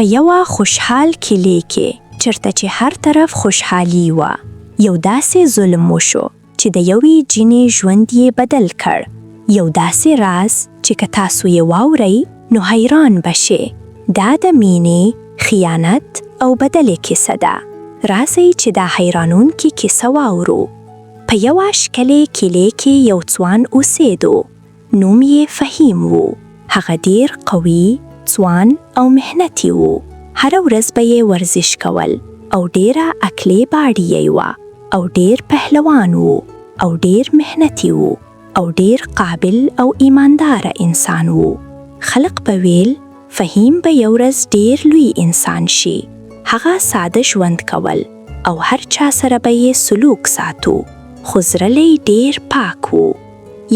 په یوه خوشحال کلی کې چرته چې هر طرف خوشحالي وه، یو داسې ظلم وشو چې د یوې جینې ژوند یې بدل کړ. یو داسې راز چې که تاسو یې واورئ نو حیران بشئ. دا د مینې، خیانت او بدلې کیسه ده. راځئ چې دا حیرانونکې کیسه واورو. په یوه ښکلې کلی کې یو ځوان اوسېدو. نوم یې فهیم و. هغه ډېر قوي، ځوان او مهنتي و. هره ورځ به یې ورزش کول او ډېره عقلي باډي یې وه او ډېر پهلوان و او ډېر مهنتي و او ډېر قابل او ایمانداره انسان و. خلق به ویل فهیم به یو ورځ ډېر لوی انسان شي. هغه ساده ژوند کول او هر چا سره به یې سلوک ساتو، خو زړه یې ډېر پاک و.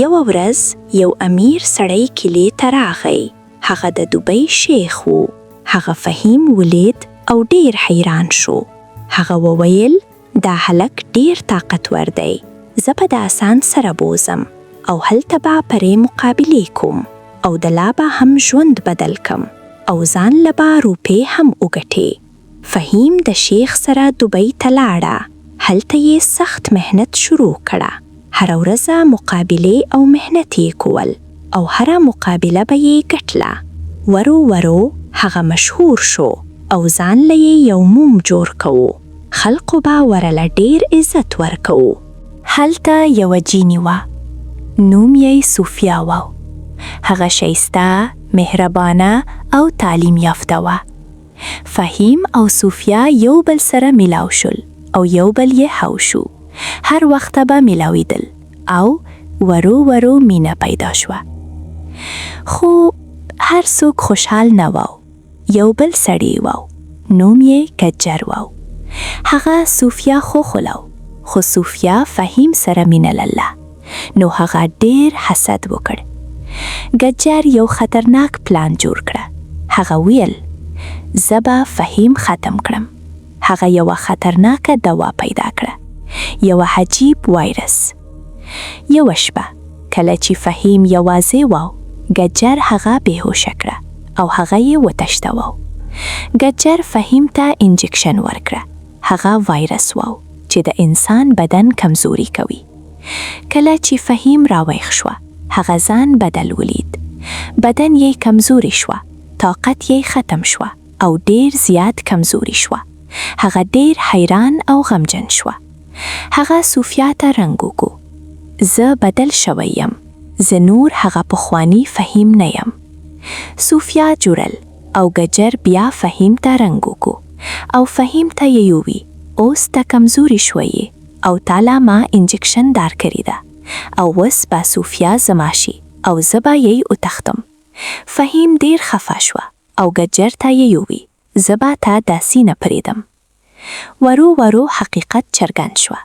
یوه ورځ یو امیر سړی کلي ته راغی. هغه د دوبۍ شیخ و. هغه فهیم ولید او ډیر حیران شو. هغه وویل دا هلک ډیر طاقتور دی. زه به د آسان سره بوزم او هلته به پرې مقابلې کوم او د لا به هم ژوند بدل کم او ځان له به روپۍ هم وګټې. فهیم د شیخ سره دوبۍ ته لاړه. هلته یې سخت مهنت شروع کړه. هره ورځ مقابلې او مهنت یې کول او هره مقابله به یې ګټله. ورو ورو هغه مشهور شو او ځان له یې یو موم جوړ کوو. خلقو به ورله ډیر عزت ورکوو. هلته یوه جیني وه. نوم یې صوفیا و. هغه ښایسته، مهربانه او تعلیم یافته وه. فهیم او صوفیا یو بل سره میلاو شول او یو بل یې هو شو. هر وخت به میلاویدل او ورو ورو مینه پیدا شوه. خو هر څوک خوشحال نه و. یو بل سړی و. نوم یې ګجر و. هغه صوفیا خوښوله، خو صوفیا فهیم سره مینه لرله، نو هغه ډیر حسد وکړ. ګجر یو خطرناک پلان جوړ کړه. هغه ویل زه به فهیم ختم کړم. هغه یوه خطرناکه دوا پیدا کړه، یوه عجیب وایرس. یوه شپه کله چې فهیم یوازې و، ګجر هغه بېهوشه کړه او هغه یې وتښتوه. ګجر فهیم ته انجکشن ورکړه. هغه وایرس و چې د انسان بدن کمزوري کوي. کله چې فهیم راویښ شوه، هغه ځان بدل ولید. بدن یې کمزوري شوه، طاقت یې ختم شوه او ډیر زیات کمزوري شوه. هغه ډیر حیران او غمجن شوه. هغه صوفیا ته رنګ وکړ. زه بدل شوی یم. زه نور هغه پخوانی فهیم نه یم. صوفیا جوړل او ګجر بیا فهیم ته رنګ وکړو او فهیم ته یې یووي اوس ته کمزوري شوی او تاله ما انجکشن درکړې ده او اوس به صوفیا زما شي او زه به یې وتښتم. فهیم ډیر خفه شوه او ګجر ته یې یووي زه به تا داسې نه پرېږدم. ورو ورو حقیقت څرګند شوه.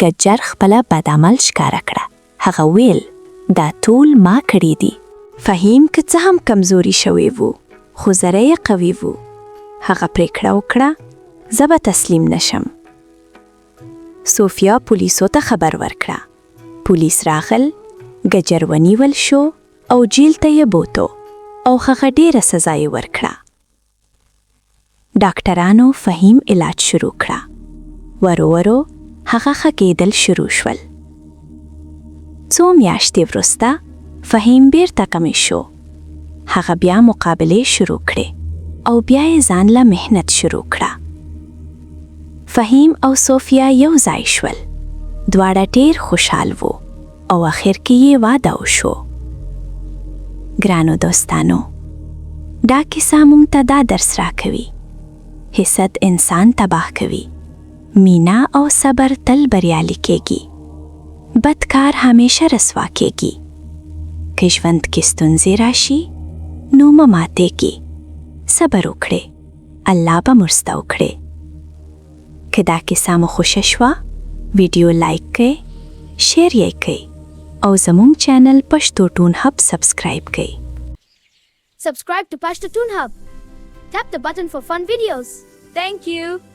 ګجر خپله بد عمل ښکاره کړه. هغه ویل دا ټول ما کړي دي. فهیم که څه هم کمزوري شوی وو، خو زړه یې قوي وو. هغه پرېکړه وکړه زه به تسلیم نشم. صوفیا پولیسو ته خبر ورکړه. پولیس راغل، ګجر ونیول شو او جیل ته یې بوتو او هغه ډیره سزا یې ورکړه. ډاکټرانو فهیم علاج شروع کړه. ورو ورو هغه ښه کېدل شروع شول. څو میاشتې وروسته فهیم بیرته کمی شو. هغه بیا مقابلې شروع کړې او بیا یې ځان له مهنت شروع کړه. فهیم او صوفیا یو ځای شول. دواړه ډیر خوشحال وو او اخر کې یې واده وشو. ګرانو دوستانو، دا کیسه موږ ته دا درس راکوي: حسد انسان تباه کوي. مینا او صبر تل بریالي کېږي. بد کار همیشه رسوا کېږي. که ژوند کې ستونزې راشي نو مه ماتېږئ. صبر وکړئ. الله به مرسته وکړي. که دا کیسه مو خوښه شوه، ویډیو لایک کړئ، شیر یې کړئ او زموږ چینل پښتو ټون هب سبسکرایب کړئ. Subscribe to Pashto Toon Hub. Tap the button for fun videos. Thank you.